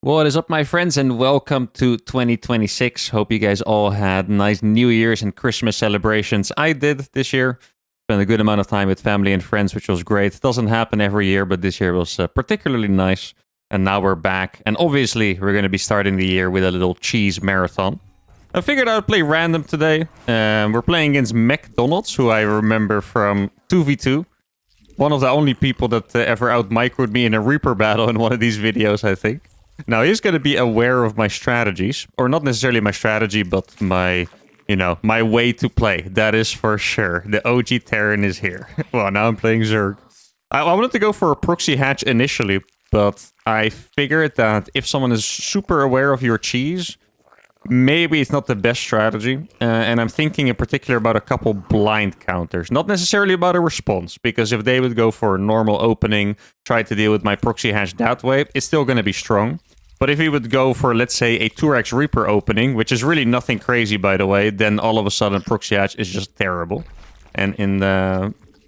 What is up, my friends, and welcome to 2026. Hope you guys all had nice New Year's and Christmas celebrations. I did this year. Spent a good amount of time with family and friends, which was great. It doesn't happen every year, but this year was particularly nice. And now we're back. And obviously, we're going to be starting the year with a little cheese marathon. I figured I'd play random today. We're playing against McDonald's, who I remember from 2v2. One of the only people that ever out-microed me in a Reaper battle in one of these videos, I think. Now, he's going to be aware of my strategies, or not necessarily my strategy, but my way to play. That is for sure. The OG Terran is here. Well, now I'm playing Zerg. I wanted to go for a proxy hatch initially, but I figured that if someone is super aware of your cheese, maybe it's not the best strategy. And I'm thinking in particular about a couple blind counters. Not necessarily about a response, because if they would go for a normal opening, try to deal with my proxy hatch that way, it's still going to be strong. But if he would go for, let's say, a 2x Reaper opening, which is really nothing crazy, by the way, then all of a sudden proxy hatch is just terrible. And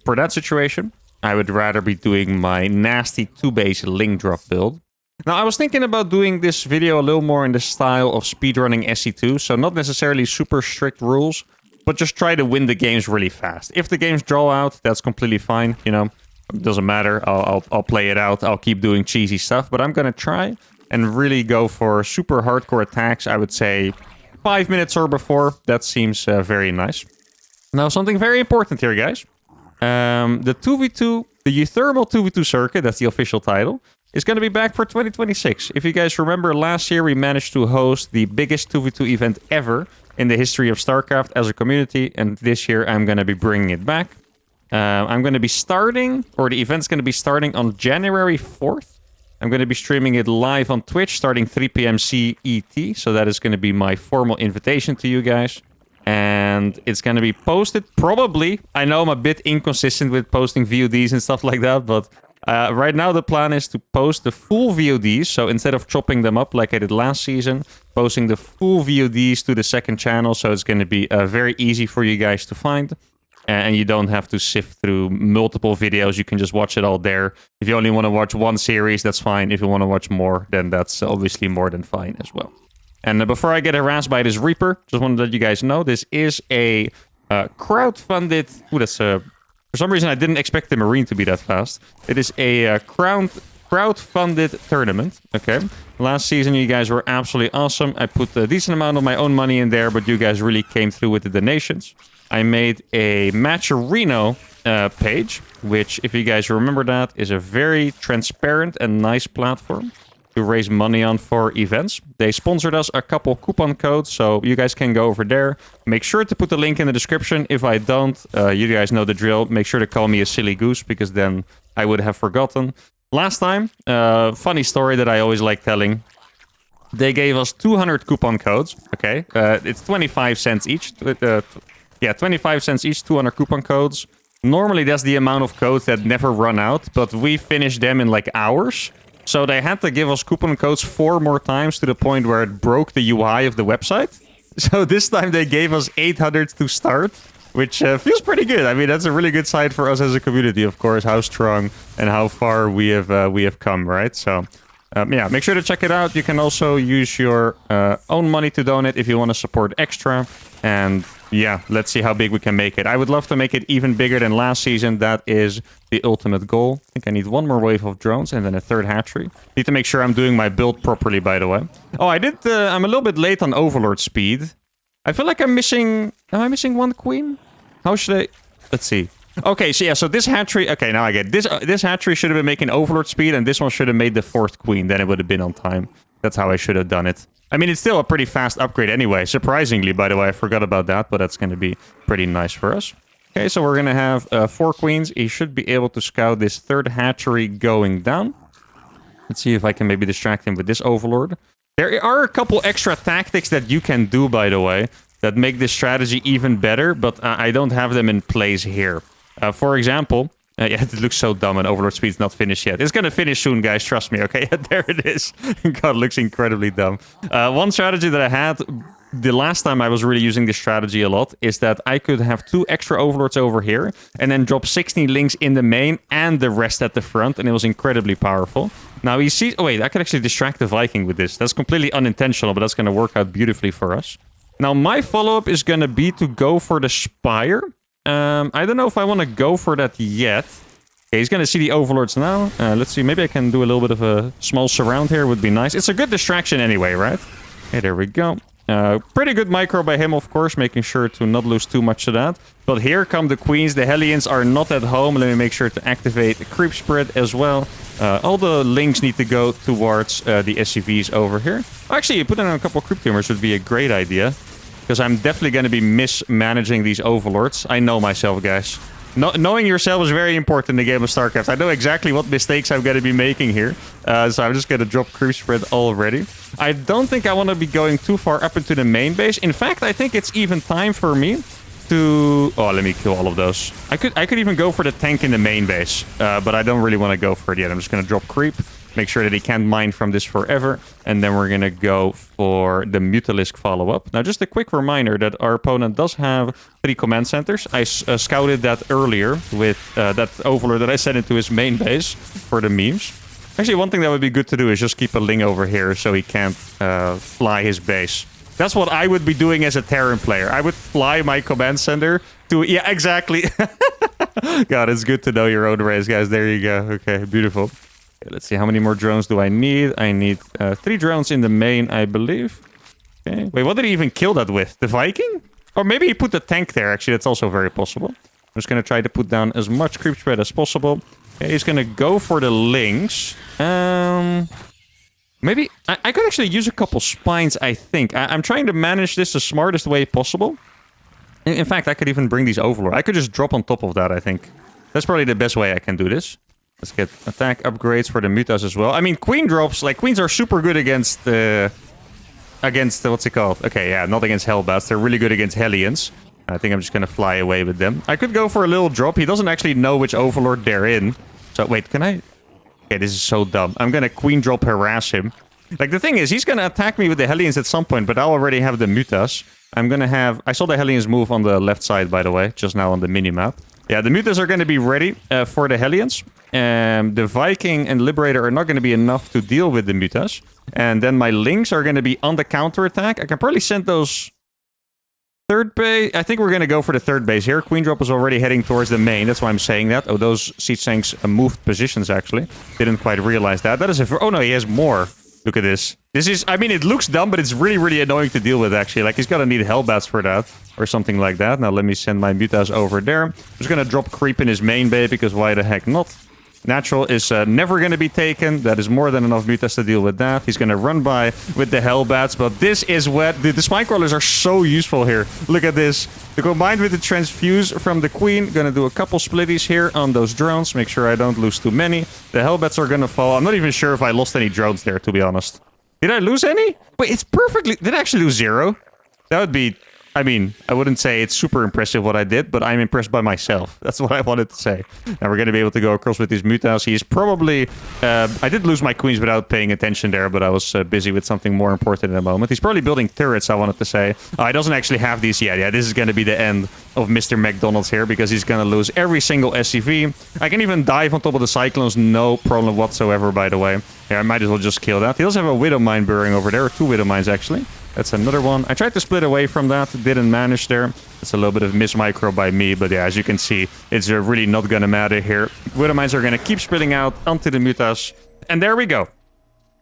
for that situation, I would rather be doing my nasty 2-base link drop build. Now, I was thinking about doing this video a little more in the style of speedrunning SC2, so not necessarily super strict rules, but just try to win the games really fast. If the games draw out, that's completely fine, you know, it doesn't matter, I'll play it out, I'll keep doing cheesy stuff, but I'm gonna try and really go for super hardcore attacks, I would say 5 minutes or before. That seems very nice. Now, something very important here, guys. The 2v2, the uThermal 2v2 circuit, that's the official title, is going to be back for 2026. If you guys remember, last year we managed to host the biggest 2v2 event ever in the history of StarCraft as a community, and this year I'm going to be bringing it back. I'm going to be starting, or the event's going to be starting on January 4th. I'm going to be streaming it live on Twitch starting 3 p.m. CET, so that is going to be my formal invitation to you guys. And it's going to be posted, probably. I know I'm a bit inconsistent with posting VODs and stuff like that, but right now the plan is to post the full VODs. So instead of chopping them up like I did last season, posting the full VODs to the second channel. So it's going to be very easy for you guys to find. And you don't have to sift through multiple videos. You can just watch it all there. If you only want to watch one series, that's fine. If you want to watch more, then that's obviously more than fine as well. And before I get harassed by this Reaper, just wanted to let you guys know, this is a crowd-funded... for some reason, I didn't expect the Marine to be that fast. It is a crowd-funded tournament, okay? Last season, you guys were absolutely awesome. I put a decent amount of my own money in there, but you guys really came through with the donations. I made a Matcherino page, which, if you guys remember that, is a very transparent and nice platform to raise money on for events. They sponsored us a couple coupon codes, so you guys can go over there. Make sure to put the link in the description. If I don't, you guys know the drill. Make sure to call me a silly goose, because then I would have forgotten. Last time, funny story that I always like telling. They gave us 200 coupon codes, okay? It's 25 cents each. 25 cents each, 200 coupon codes. Normally, that's the amount of codes that never run out, but we finished them in like hours. So they had to give us coupon codes 4 more times to the point where it broke the UI of the website. So this time they gave us 800 to start, which feels pretty good. I mean, that's a really good sign for us as a community, of course, how strong and how far we have come, right? So, yeah, make sure to check it out. You can also use your own money to donate if you want to support extra. And yeah, let's see how big we can make it. I would love to make it even bigger than last season. That is the ultimate goal. I think I need one more wave of drones and then a third hatchery. Need to make sure I'm doing my build properly, by the way. Oh, I'm a little bit late on Overlord speed. I feel like I'm missing... Am I missing one queen? How should I... Let's see. Okay, so yeah, so this hatchery... Okay, now I get it. This hatchery should have been making Overlord speed, and this one should have made the 4th queen. Then it would have been on time. That's how I should have done it. I mean, it's still a pretty fast upgrade anyway. Surprisingly, by the way, I forgot about that, but that's going to be pretty nice for us. Okay, so we're going to have 4 queens. He should be able to scout this 3rd hatchery going down. Let's see if I can maybe distract him with this Overlord. There are a couple extra tactics that you can do, by the way, that make this strategy even better, but I don't have them in place here. For example... yeah, it looks so dumb and Overlord Speed's not finished yet. It's going to finish soon, guys. Trust me, okay? There it is. God, it looks incredibly dumb. One strategy that I had the last time I was really using this strategy a lot is that I could have 2 extra Overlords over here and then drop 16 links in the main and the rest at the front, and it was incredibly powerful. Now he sees... Oh, wait, I can actually distract the Viking with this. That's completely unintentional, but that's going to work out beautifully for us. Now, my follow-up is going to be to go for the Spire. I don't know if I want to go for that yet. Okay, he's going to see the Overlords now. Let's see, maybe I can do a little bit of a small surround here. Would be nice. It's a good distraction anyway, right? Okay, there we go. Pretty good micro by him, of course, making sure to not lose too much of that. But here come the queens. The Hellions are not at home. Let me make sure to activate the creep spread as well. All the links need to go towards the SCVs over here. Actually, putting on a couple of creep tumors would be a great idea. Because I'm definitely going to be mismanaging these Overlords. I know myself, guys. Knowing yourself is very important in the game of StarCraft. I know exactly what mistakes I'm going to be making here. So I'm just going to drop creep spread already. I don't think I want to be going too far up into the main base. In fact, I think it's even time for me to... Oh, let me kill all of those. I could even go for the tank in the main base. But I don't really want to go for it yet. I'm just going to drop creep. Make sure that he can't mine from this forever. And then we're going to go for the Mutalisk follow-up. Now, just a quick reminder that our opponent does have 3 command centers. I scouted that earlier with that Overlord that I sent into his main base for the memes. Actually, one thing that would be good to do is just keep a Ling over here so he can't fly his base. That's what I would be doing as a Terran player. I would fly my command center to... Yeah, exactly. God, it's good to know your own race, guys. There you go. Okay, beautiful. Okay, let's see, how many more drones do I need? I need 3 drones in the main, I believe. Okay. Wait, what did he even kill that with? The Viking? Or maybe he put the tank there, actually. That's also very possible. I'm just going to try to put down as much creep spread as possible. Okay, he's going to go for the links. Maybe... I could actually use a couple spines, I think. I'm trying to manage this the smartest way possible. In fact, I could even bring these Overlord. I could just drop on top of that, I think. That's probably the best way I can do this. Let's get attack upgrades for the Mutas as well. I mean, queen drops, like, queens are super good against what's it called? Okay, yeah, not against Hellbats. They're really good against Hellions. I think I'm just gonna fly away with them. I could go for a little drop. He doesn't actually know which Overlord they're in. So, wait, can I... Okay, this is so dumb. I'm gonna queen drop harass him. Like, the thing is, he's gonna attack me with the Hellions at some point, but I'll already have the Mutas. I'm gonna have... I saw the Hellions move on the left side, by the way, just now on the minimap. Yeah, the Mutas are gonna be ready for the Hellions. The Viking and Liberator are not going to be enough to deal with the Mutas. And then my Lings are going to be on the counterattack. I can probably send those third base. I think we're going to go for the third base here. Queen Drop is already heading towards the main. That's why I'm saying that. Oh, those Siege Tanks moved positions, actually. Didn't quite realize that. That is a... Oh, no, he has more. Look at this. This is... I mean, it looks dumb, but it's really, really annoying to deal with, actually. Like, he's going to need Hellbats for that. Or something like that. Now, let me send my Mutas over there. I'm just going to drop creep in his main bay, because why the heck not? Natural is never going to be taken. That is more than enough Mutas to deal with that. He's going to run by with the Hellbats, but this is what... The Spine Crawlers are so useful here. Look at this. Combined with the Transfuse from the Queen, going to do a couple splitties here on those drones. Make sure I don't lose too many. The Hellbats are going to fall. I'm not even sure if I lost any drones there, to be honest. Did I lose any? Wait, it's perfectly... Did I actually lose 0? That would be... I mean, I wouldn't say it's super impressive what I did, but I'm impressed by myself. That's what I wanted to say. Now we're going to be able to go across with these Mutas. He's probably... I did lose my queens without paying attention there, but I was busy with something more important in the moment. He's probably building turrets, I wanted to say. Oh, he doesn't actually have these yet. Yeah, this is going to be the end of Mr. McDonald's here, because he's going to lose every single SCV. I can even dive on top of the Cyclones, no problem whatsoever, by the way. Yeah, I might as well just kill that. He does have a Widow Mine burrowing over there, or 2 Widow Mines, actually. That's another one. I tried to split away from that. Didn't manage there. It's a little bit of miss-micro by me. But yeah, as you can see, it's really not going to matter here. Widow Mines are going to keep splitting out onto the Mutas. And there we go.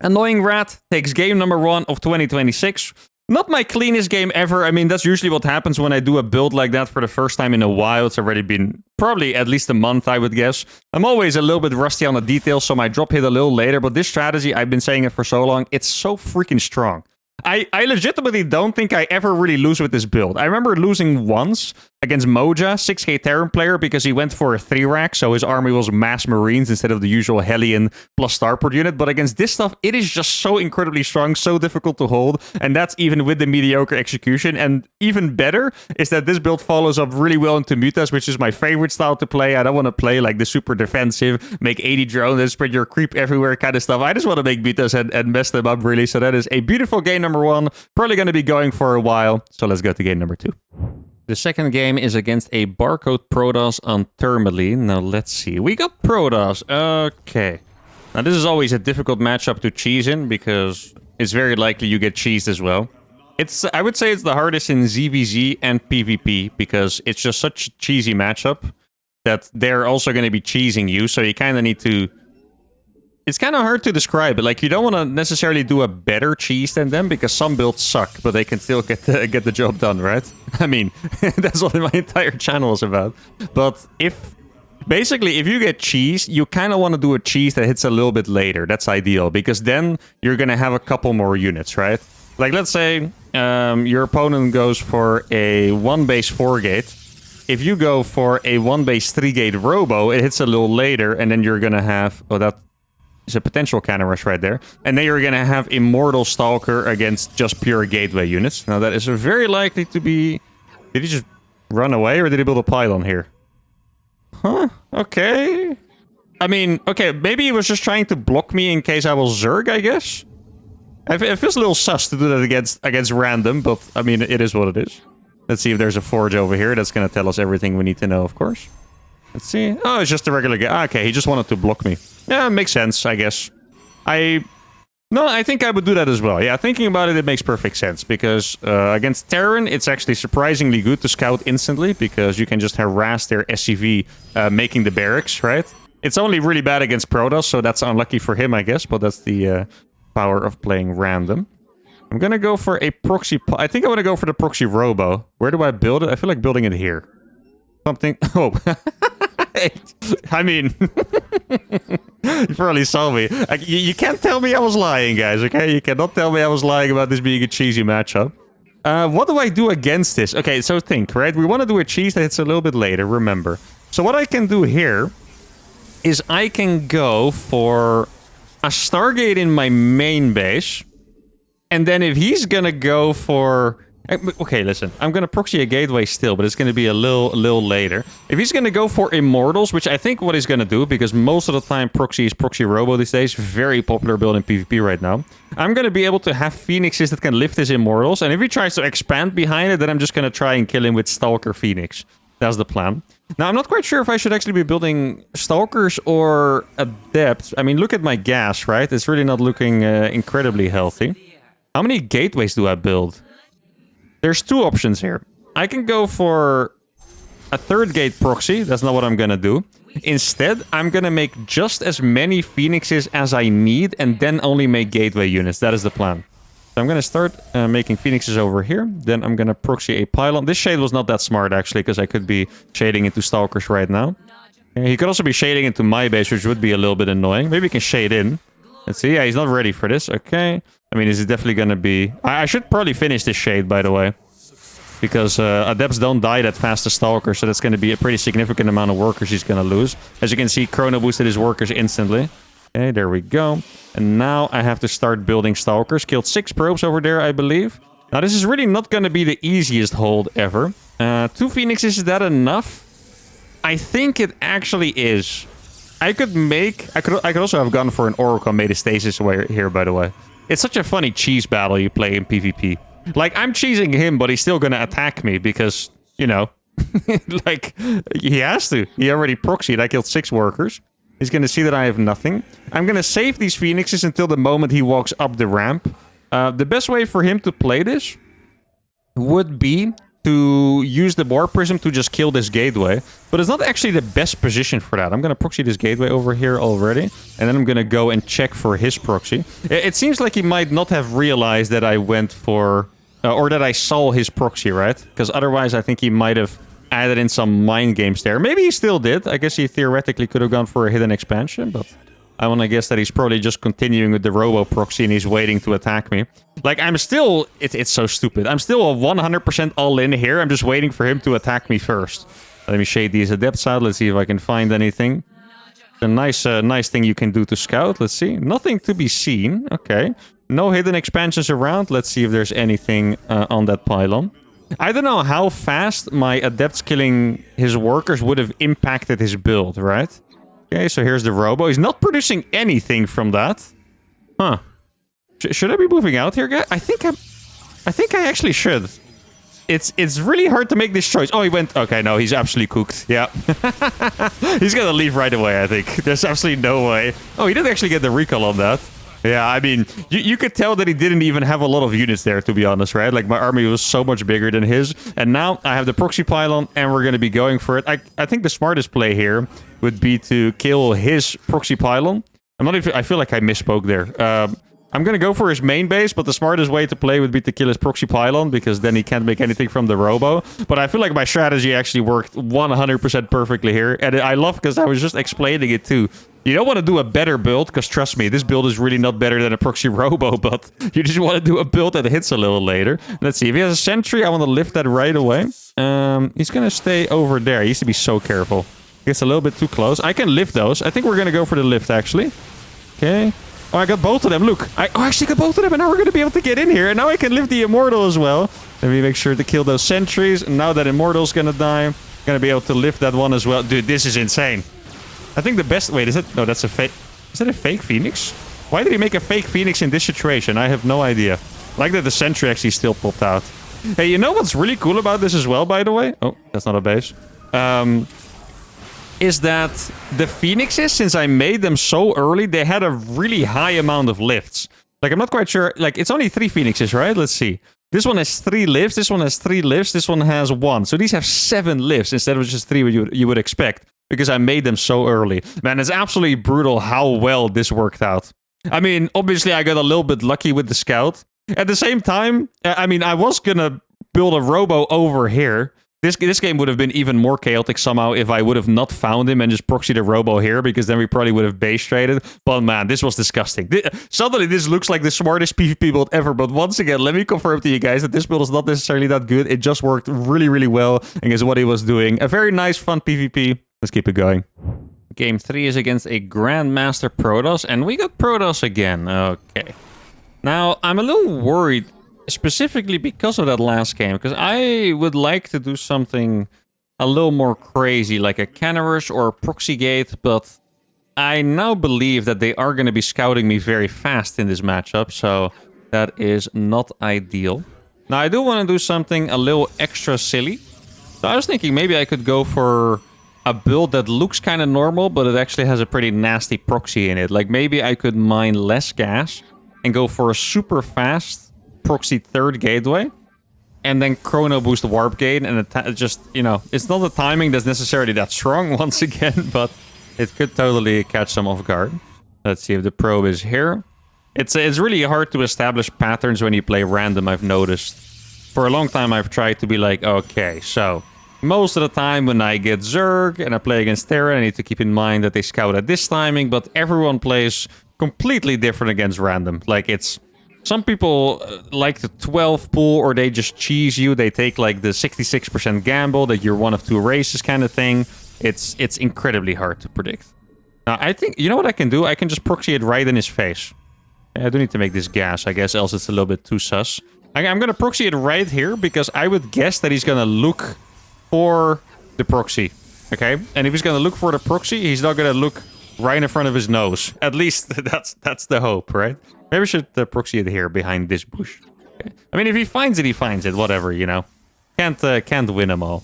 Annoying Rat takes game number 1 of 2026. Not my cleanest game ever. I mean, that's usually what happens when I do a build like that for the first time in a while. It's already been probably at least a month, I would guess. I'm always a little bit rusty on the details, so my drop hit a little later. But this strategy, I've been saying it for so long, it's so freaking strong. I legitimately don't think I ever really lose with this build. I remember losing once against Moja, 6k Terran player, because he went for a 3-rack, so his army was mass Marines instead of the usual Hellion plus Starport unit. But against this stuff, it is just so incredibly strong, so difficult to hold, and that's even with the mediocre execution. And even better is that this build follows up really well into Mutas, which is my favorite style to play. I don't want to play like the super defensive, make 80 drones and spread your creep everywhere kind of stuff. I just want to make Mutas and mess them up, really. So that is a beautiful game number 1. Probably going to be going for a while. So let's go to game number 2. The second game is against a Barcode Protoss on Tourmaline. Now let's see. We got Protoss. Okay. Now, this is always a difficult matchup to cheese in because it's very likely you get cheesed as well. I would say it's the hardest in ZVZ and PvP because it's just such a cheesy matchup that they're also going to be cheesing you. So you kind of need to... It's kind of hard to describe it. Like, you don't want to necessarily do a better cheese than them because some builds suck, but they can still get the job done, right? I mean, that's what my entire channel is about. But basically, if you get cheese, you kind of want to do a cheese that hits a little bit later. That's ideal because then you're going to have a couple more units, right? Like, let's say your opponent goes for a 1 base 4 gate. If you go for a 1 base 3 gate robo, it hits a little later, and then you're going to have... Oh, that is a potential cannon rush right there. And then you're going to have Immortal Stalker against just pure gateway units. Now, that is very likely to be... Did he just run away, or did he build a pylon here? Huh? Okay. I mean, okay, maybe he was just trying to block me in case I was Zerg, I guess? It feels a little sus to do that against random, but I mean, it is what it is. Let's see if there's a forge over here. That's going to tell us everything we need to know, of course. Let's see. Oh, it's just a regular guy. Okay, he just wanted to block me. Yeah, makes sense, I guess. No, I think I would do that as well. Yeah, thinking about it, it makes perfect sense. Because against Terran, it's actually surprisingly good to scout instantly. Because you can just harass their SCV making the barracks, right? It's only really bad against Protoss, so that's unlucky for him, I guess. But that's the... power of playing random. I'm gonna go for a proxy... I think I want to go for the proxy robo. Where do I build it? I feel like building it here. Something... Oh. I mean... You probably saw me. You can't tell me I was lying, guys, okay? You cannot tell me I was lying about this being a cheesy matchup. What do I do against this? Okay, so think, right? We want to do a cheese that hits a little bit later, remember. So what I can do here is I can go for... a Stargate in my main base, and then if he's gonna go for... Okay, listen, I'm gonna proxy a gateway still, but it's gonna be a little later. If he's gonna go for Immortals, which I think what he's gonna do, because most of the time proxy is proxy robo these days, very popular build in PvP right now, I'm gonna be able to have Phoenixes that can lift his Immortals, and if he tries to expand behind it, then I'm just gonna try and kill him with Stalker Phoenix. That's the plan. Now, I'm not quite sure if I should actually be building Stalkers or Adepts. I mean, look at my gas, right? It's really not looking incredibly healthy. How many gateways do I build? There's two options here. I can go for a 3rd gate proxy. That's not what I'm going to do. Instead, I'm going to make just as many Phoenixes as I need and then only make gateway units. That is the plan. So I'm going to start making Phoenixes over here. Then I'm going to proxy a pylon. This shade was not that smart, actually, because I could be shading into Stalkers right now. He could also be shading into my base, which would be a little bit annoying. Maybe he can shade in. Let's see. Yeah, he's not ready for this. Okay. I mean, this is definitely going to be... I should probably finish this shade, by the way. Because Adepts don't die that fast as Stalkers, so that's going to be a pretty significant amount of workers he's going to lose. As you can see, Chrono boosted his workers instantly. Okay, there we go. And now I have to start building Stalkers. Killed 6 probes over there, I believe. Now, this is really not going to be the easiest hold ever. 2 Phoenixes, is that enough? I think it actually is. I could also have gone for an Oracle, made a stasis here, by the way. It's such a funny cheese battle you play in PvP. Like, I'm cheesing him, but he's still going to attack me because, you know, like, he has to. He already proxied. I killed 6 workers. He's going to see that I have nothing. I'm going to save these Phoenixes until the moment he walks up the ramp. The best way for him to play this would be to use the War Prism to just kill this gateway. But it's not actually the best position for that. I'm going to proxy this gateway over here already. And then I'm going to go and check for his proxy. It seems like he might not have realized that I went for... or that I saw his proxy, right? Because otherwise I think he might have added in some mind games there. Maybe he still did. I guess he theoretically could have gone for a hidden expansion, but I want to guess that he's probably just continuing with the robo proxy and he's waiting to attack me. Like, I'm still... It's so stupid. I'm still 100% all in here. I'm just waiting for him to attack me first. Let me shade these adepts out. Let's see if I can find anything. A nice thing you can do to scout. Let's see. Nothing to be seen. Okay. No hidden expansions around. Let's see if there's anything on that pylon. I don't know how fast my adepts killing his workers would have impacted his build, right? Okay, so here's the robo. He's not producing anything from that. Huh. Should I be moving out here, guys? I think I actually should. it's really hard to make this choice. Oh, he went. Okay, no, he's absolutely cooked. Yeah, he's gonna leave right away. I think there's absolutely no way. Oh, he did actually get the recall on that. Yeah, I mean, you could tell that he didn't even have a lot of units there, to be honest, right? Like, my army was so much bigger than his. And now I have the proxy pylon, and we're going to be going for it. I think the smartest play here would be to kill his proxy pylon. I feel like I misspoke there. I'm going to go for his main base, but the smartest way to play would be to kill his proxy pylon, because then he can't make anything from the robo. But I feel like my strategy actually worked 100% perfectly here. And I love, because I was just explaining it too. You don't want to do a better build, because trust me, this build is really not better than a proxy robo, but you just want to do a build that hits a little later. Let's see, if he has a sentry, I want to lift that right away. He's going to stay over there. He needs to be so careful. He gets a little bit too close. I can lift those. I think we're going to go for the lift, actually. Okay. Oh, I got both of them. Look, I actually got both of them, and now we're going to be able to get in here. And now I can lift the Immortal as well. Let me make sure to kill those sentries. And now that Immortal's going to die, I'm going to be able to lift that one as well. Dude, this is insane. I think the best... Wait, is it... No, that's a fake... Is that a fake Phoenix? Why did he make a fake Phoenix in this situation? I have no idea. I like that the sentry actually still popped out. Hey, you know what's really cool about this as well, by the way? Oh, that's not a base. Is that the Phoenixes, since I made them so early, they had a really high amount of lifts. Like, I'm not quite sure. Like, it's only 3 Phoenixes, right? Let's see. This one has 3 lifts. This one has 3 lifts. This one has 1. So these have 7 lifts instead of just 3 you would expect. Because I made them so early. Man, it's absolutely brutal how well this worked out. I mean, obviously, I got a little bit lucky with the scout. At the same time, I mean, I was gonna build a robo over here. This game would have been even more chaotic somehow if I would have not found him and just proxied a robo here, because then we probably would have base traded. But man, this was disgusting. Suddenly, this looks like the smartest PvP build ever. But once again, let me confirm to you guys that this build is not necessarily that good. It just worked really, really well against what he was doing. A very nice, fun PvP. Let's keep it going. Game 3 is against a Grandmaster Protoss, and we got Protoss again. Okay. Now, I'm a little worried, specifically because of that last game, because I would like to do something a little more crazy, like a Canarus or a Proxy Gate, but I now believe that they are going to be scouting me very fast in this matchup, so that is not ideal. Now, I do want to do something a little extra silly. So I was thinking maybe I could go for a build that looks kind of normal, but it actually has a pretty nasty proxy in it. Like, maybe I could mine less gas and go for a super fast proxy 3rd gateway, and then chrono boost the warp gate, and it just, you know, it's not the timing that's necessarily that strong once again, but it could totally catch them off guard. Let's see if the probe is here. It's really hard to establish patterns when you play random, I've noticed. For a long time, I've tried to be like, okay, so most of the time when I get Zerg and I play against Terra, I need to keep in mind that they scout at this timing, but everyone plays completely different against random. Like, it's... Some people like the 12 pool, or they just cheese you. They take like the 66% gamble that you're one of 2 races kind of thing. It's incredibly hard to predict. Now, I think... You know what I can do? I can just proxy it right in his face. I do need to make this gas, I guess, else it's a little bit too sus. I'm going to proxy it right here, because I would guess that he's going to look for the proxy, okay? And if he's going to look for the proxy, he's not going to look right in front of his nose. At least that's the hope, right? Maybe we should proxy it here behind this bush. Okay. I mean, if he finds it, he finds it. Whatever, you know. Can't win them all.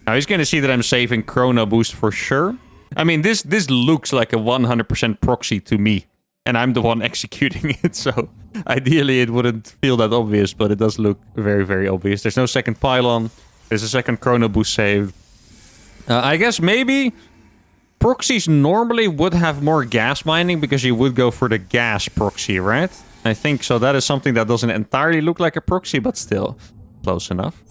Now he's going to see that I'm saving chrono boost for sure. I mean, this looks like a 100% proxy to me, and I'm the one executing it. So ideally, it wouldn't feel that obvious, but it does look very, very obvious. There's no second pylon. There's a second chrono boost saved. I guess maybe proxies normally would have more gas mining, because you would go for the gas proxy, right? I think so. That is something that doesn't entirely look like a proxy, but still close enough.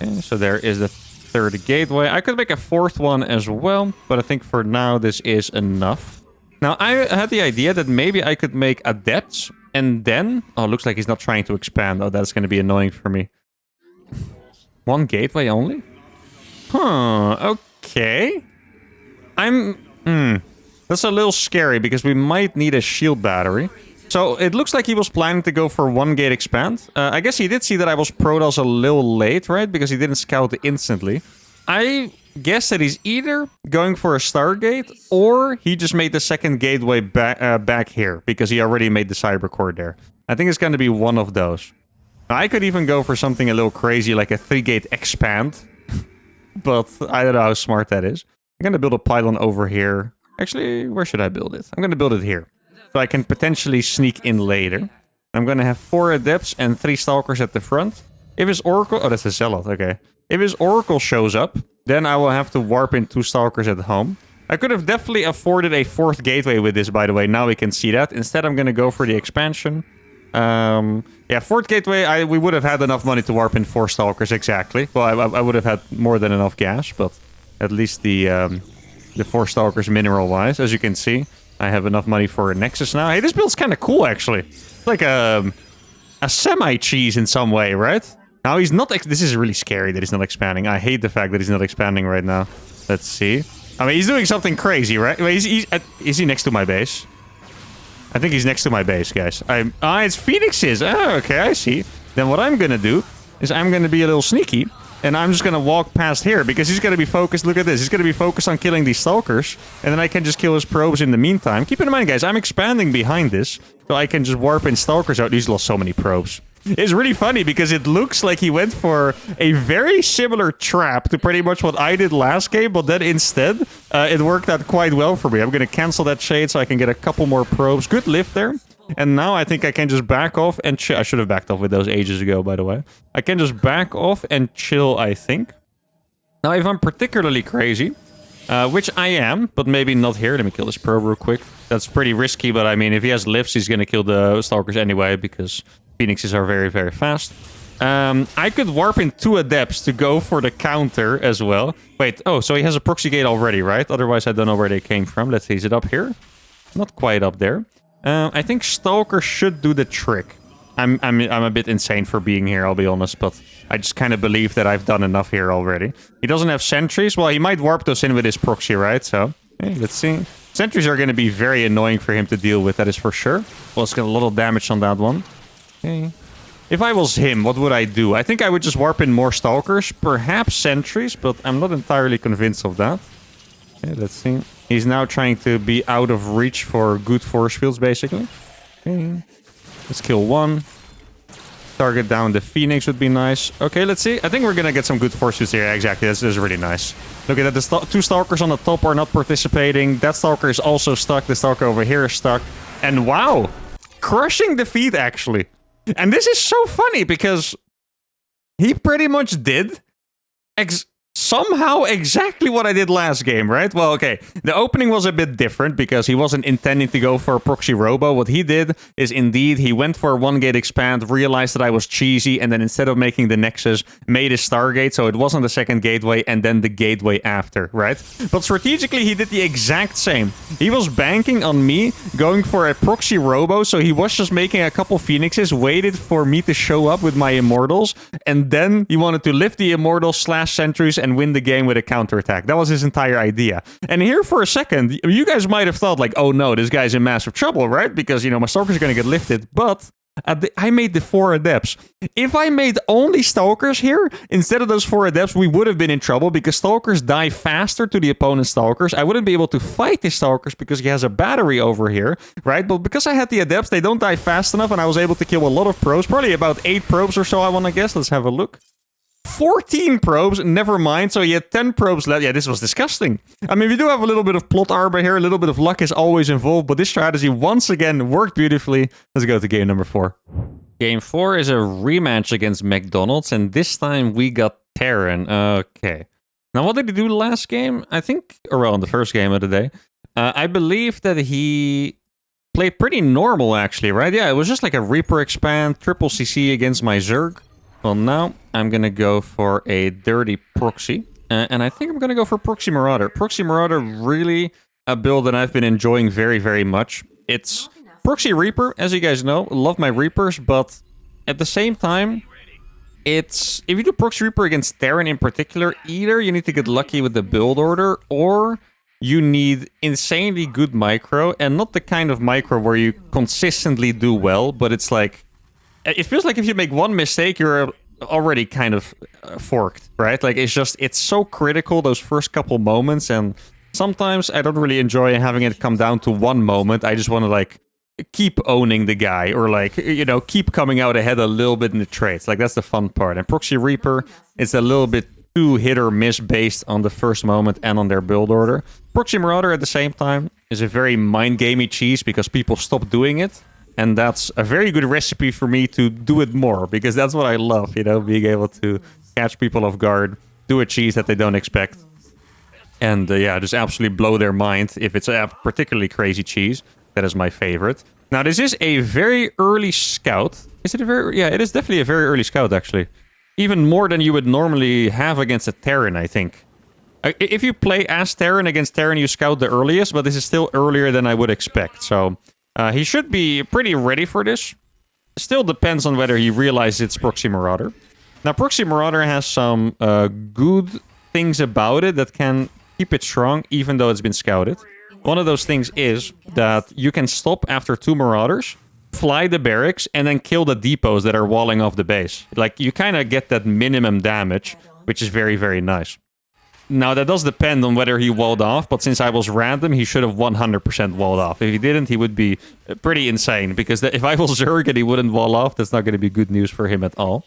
Okay, so there is the 3rd gateway. I could make a 4th one as well, but I think for now this is enough. Now, I had the idea that maybe I could make adepts, and then... Oh, looks like he's not trying to expand. Oh, that's going to be annoying for me. 1 gateway only? Huh, okay. That's a little scary, because we might need a shield battery. So it looks like he was planning to go for 1 gate expand. I guess he did see that I was Protoss a little late, right? Because he didn't scout instantly. I guess that he's either going for a Stargate, or he just made the 2nd gateway back here, because he already made the Cyber Core there. I think it's going to be one of those. I could even go for something a little crazy like a 3-gate expand. But I don't know how smart that is. I'm going to build a pylon over here. Actually, where should I build it? I'm going to build it here. So I can potentially sneak in later. I'm going to have 4 adepts and 3 stalkers at the front. If his oracle... Oh, that's a zealot. Okay. If his oracle shows up, then I will have to warp in 2 stalkers at home. I could have definitely afforded a 4th gateway with this, by the way. Now we can see that. Instead, I'm going to go for the expansion. Yeah, 4th gateway, we would have had enough money to warp in 4 stalkers, exactly. Well, I would have had more than enough gas, but at least the 4 stalkers mineral-wise, as you can see. I have enough money for a Nexus now. Hey, this build's kind of cool, actually. It's like a semi-cheese in some way, right? Now, he's not... This is really scary that he's not expanding. I hate the fact that he's not expanding right now. Let's see. I mean, he's doing something crazy, right? Wait, is he next to my base? I think he's next to my base, guys. It's Phoenixes. Oh, okay, I see. Then what I'm gonna do is I'm gonna be a little sneaky. And I'm just gonna walk past here because he's gonna be focused. Look at this. He's gonna be focused on killing these stalkers. And then I can just kill his probes in the meantime. Keep in mind, guys, I'm expanding behind this. So I can just warp in stalkers out. He's lost so many probes. It's really funny because it looks like he went for a very similar trap to pretty much what I did last game, but then instead, it worked out quite well for me. I'm going to cancel that shade so I can get a couple more probes. Good lift there. And now I think I can just back off and chill. I should have backed off with those ages ago, by the way. I can just back off and chill, I think. Now, if I'm particularly crazy, which I am, but maybe not here. Let me kill this probe real quick. That's pretty risky, but I mean, if he has lifts, he's going to kill the stalkers anyway, because Phoenixes are very, very fast. I could warp in 2 adepts to go for the counter as well. Wait, oh, so he has a proxy gate already, right? Otherwise, I don't know where they came from. Let's see, is it up here? Not quite up there. I think Stalker should do the trick. I'm a bit insane for being here, I'll be honest, but I just kind of believe that I've done enough here already. He doesn't have sentries. Well, he might warp those in with his proxy, right? So, okay, let's see. Sentries are going to be very annoying for him to deal with, that is for sure. Well, it's got a lot of damage on that one. Okay. If I was him, what would I do? I think I would just warp in more stalkers, perhaps sentries, but I'm not entirely convinced of that. Okay, let's see. He's now trying to be out of reach for good force fields, basically. Okay. Let's kill 1. Target down the Phoenix would be nice. Okay, let's see. I think we're gonna get some good force fields here. Yeah, exactly. That's really nice. Look at that. The 2 stalkers on the top are not participating. That stalker is also stuck. The stalker over here is stuck. And wow! Crushing defeat, actually. And this is so funny because he pretty much did somehow exactly what I did last game, right? Well, okay, the opening was a bit different because he wasn't intending to go for a proxy robo. What he did is indeed he went for a 1-gate expand, realized that I was cheesy, and then instead of making the Nexus, made a Stargate, so it wasn't the 2nd gateway and then the gateway after, right? But strategically, he did the exact same. He was banking on me going for a proxy robo, so he was just making a couple Phoenixes, waited for me to show up with my Immortals, and then he wanted to lift the Immortals / Sentries and win the game with a counterattack. That was his entire idea. And here for a second, you guys might have thought like, oh no, this guy's in massive trouble, right? Because, you know, my Stalkers are going to get lifted. But I made the 4 adepts. If I made only Stalkers here, instead of those 4 adepts, we would have been in trouble because Stalkers die faster to the opponent's Stalkers. I wouldn't be able to fight the Stalkers because he has a battery over here, right? But because I had the adepts, they don't die fast enough and I was able to kill a lot of probes. Probably about 8 probes or so, I want to guess. Let's have a look. 14 probes, never mind. So he had 10 probes left. Yeah, this was disgusting. I mean, we do have a little bit of plot armor here. A little bit of luck is always involved. But this strategy, once again, worked beautifully. Let's go to game number 4. Game 4 is a rematch against McDonald's. And this time we got Terran. Okay. Now, what did he do last game? I think around the first game of the day. I believe that he played pretty normal, actually, right? Yeah, it was just like a Reaper expand, triple CC against my Zerg. Well, now I'm going to go for a dirty proxy. And I think I'm going to go for Proxy Marauder. Proxy Marauder, really a build that I've been enjoying very, very much. It's Proxy Reaper, as you guys know. Love my Reapers, but at the same time, it's... If you do Proxy Reaper against Terran in particular, either you need to get lucky with the build order, or you need insanely good micro, and not the kind of micro where you consistently do well, but it's like... It feels like if you make one mistake, you're already kind of forked, right? Like, it's so critical, those first couple moments, and sometimes I don't really enjoy having it come down to one moment. I just want to, like, keep owning the guy, or like, you know, keep coming out ahead a little bit in the trades. Like, that's the fun part. And Proxy Reaper, it's a little bit too hit or miss based on the first moment and on their build order. Proxy Marauder at the same time is a very mind-gamey cheese because people stop doing it. And that's a very good recipe for me to do it more, because that's what I love, you know, being able to catch people off guard, do a cheese that they don't expect. And yeah, just absolutely blow their mind if it's a particularly crazy cheese. That is my favorite. Now, this is a very early scout. Is it a very... Yeah, it is definitely a very early scout, actually. Even more than you would normally have against a Terran, I think. If you play as Terran against Terran, you scout the earliest, but this is still earlier than I would expect. So, he should be pretty ready for this. Still depends on whether he realizes it's Proxy Marauder. Now, Proxy Marauder has some good things about it that can keep it strong, even though it's been scouted. One of those things is that you can stop after 2 Marauders, fly the barracks, and then kill the depots that are walling off the base. Like, you kind of get that minimum damage, which is very, very nice. Now, that does depend on whether he walled off, but since I was random, he should have 100% walled off. If he didn't, he would be pretty insane, because if I was Zerg and he wouldn't wall off, that's not going to be good news for him at all.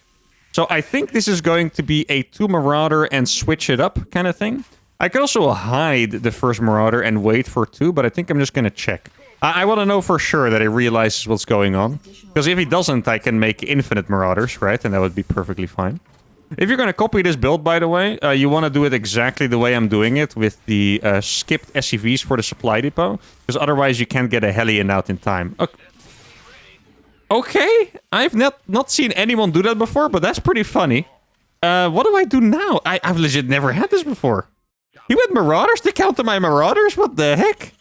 So I think this is going to be a 2 Marauder and switch it up kind of thing. I could also hide the first Marauder and wait for 2, but I think I'm just going to check. I want to know for sure that he realizes what's going on. Because if he doesn't, I can make infinite Marauders, right? And that would be perfectly fine. If you're going to copy this build, by the way, you want to do it exactly the way I'm doing it, with the skipped SCVs for the supply depot. Because otherwise you can't get a Hellion out in time. Okay, I've not seen anyone do that before, but that's pretty funny. What do I do now? I've legit never had this before. He went Marauders to counter my Marauders? What the heck?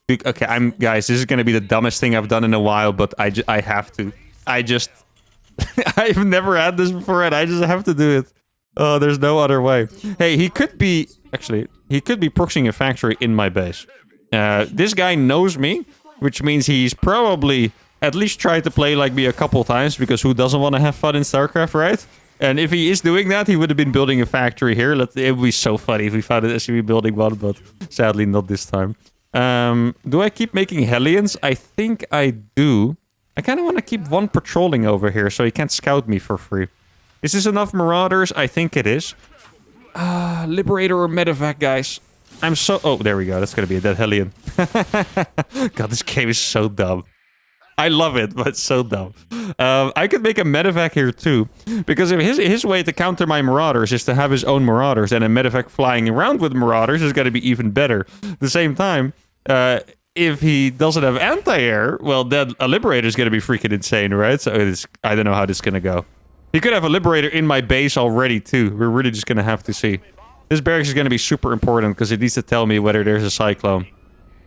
Okay, guys, this is going to be the dumbest thing I've done in a while, but I have to. I've never had this before, and I just have to do it. Oh, there's no other way. Hey, he could be... Actually, he could be proxying a factory in my base. This guy knows me, which means he's probably at least tried to play like me a couple times, because who doesn't want to have fun in StarCraft, right? And if he is doing that, he would have been building a factory here. It would be so funny if we found an SCV building one, but sadly not this time. Do I keep making Hellions? I think I do. I kind of want to keep one patrolling over here so he can't scout me for free. Is this enough Marauders? I think it is. Liberator or Medevac, guys. I'm so... Oh, there we go. That's going to be a dead Hellion. God, this game is so dumb. I love it, but it's so dumb. I could make a Medevac here too, because if his way to counter my Marauders is to have his own Marauders, and a Medevac flying around with Marauders is going to be even better. At the same time, if he doesn't have anti-air, well, then a Liberator is going to be freaking insane, right? So I don't know how this is going to go. He could have a Liberator in my base already too. We're really just going to have to see. This barracks is going to be super important, because it needs to tell me whether there's a Cyclone.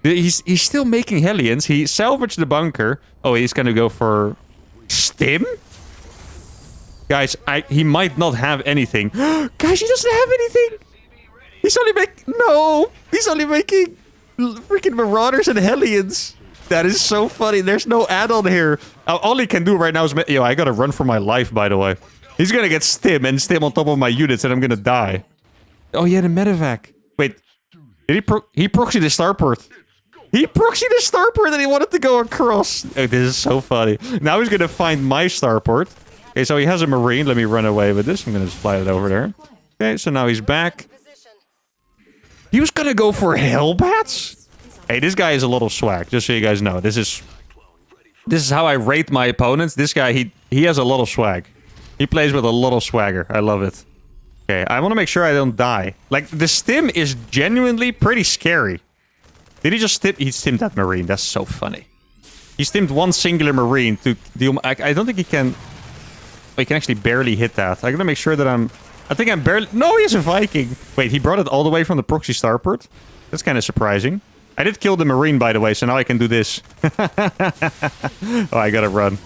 He's still making Hellions. He salvaged the bunker. Oh, he's gonna go for Stim? Guys, he might not have anything. Guys, he doesn't have anything! He's only making freaking Marauders and Hellions. That is so funny. There's no add-on here. All he can do right now is... Yo, I gotta run for my life, by the way. He's gonna get Stim and Stim on top of my units, and I'm gonna die. Oh, yeah, the Medevac. Wait. Did he proxied the starport? He proxied the starport and he wanted to go across. Oh, this is so funny. Now he's going to find my starport. Okay, so he has a Marine. Let me run away with this. I'm going to just fly it over there. Okay, so now he's back. He was going to go for Hellbats? Hey, this guy is a little swag, just so you guys know. This is how I rate my opponents. This guy, he has a lot of swag. He plays with a lot of swagger. I love it. Okay, I want to make sure I don't die. Like, the Stim is genuinely pretty scary. Did he just stim? He stimmed that Marine. That's so funny. He stimmed one singular Marine to deal... I don't think he can... He can actually barely hit that. I gotta make sure that I think I'm barely... No, he has a Viking! Wait, he brought it all the way from the proxy starport? That's kind of surprising. I did kill the Marine, by the way, so now I can do this. Oh, I gotta run.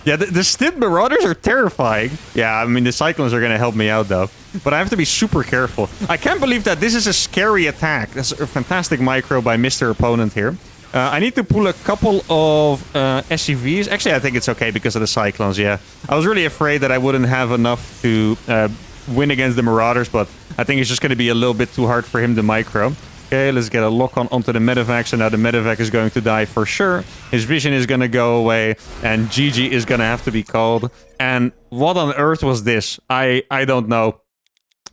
Yeah, the stimmed Marauders are terrifying. Yeah, I mean, the Cyclones are gonna help me out, though. But I have to be super careful. I can't believe that this is a scary attack. That's a fantastic micro by Mr. Opponent here. I need to pull a couple of SCVs. Actually, I think it's okay because of the Cyclones, yeah. I was really afraid that I wouldn't have enough to win against the Marauders, but I think it's just going to be a little bit too hard for him to micro. Okay, let's get a lock on onto the medevac. So now the medevac is going to die for sure. His vision is going to go away. And GG is going to have to be called. And what on earth was this? I don't know.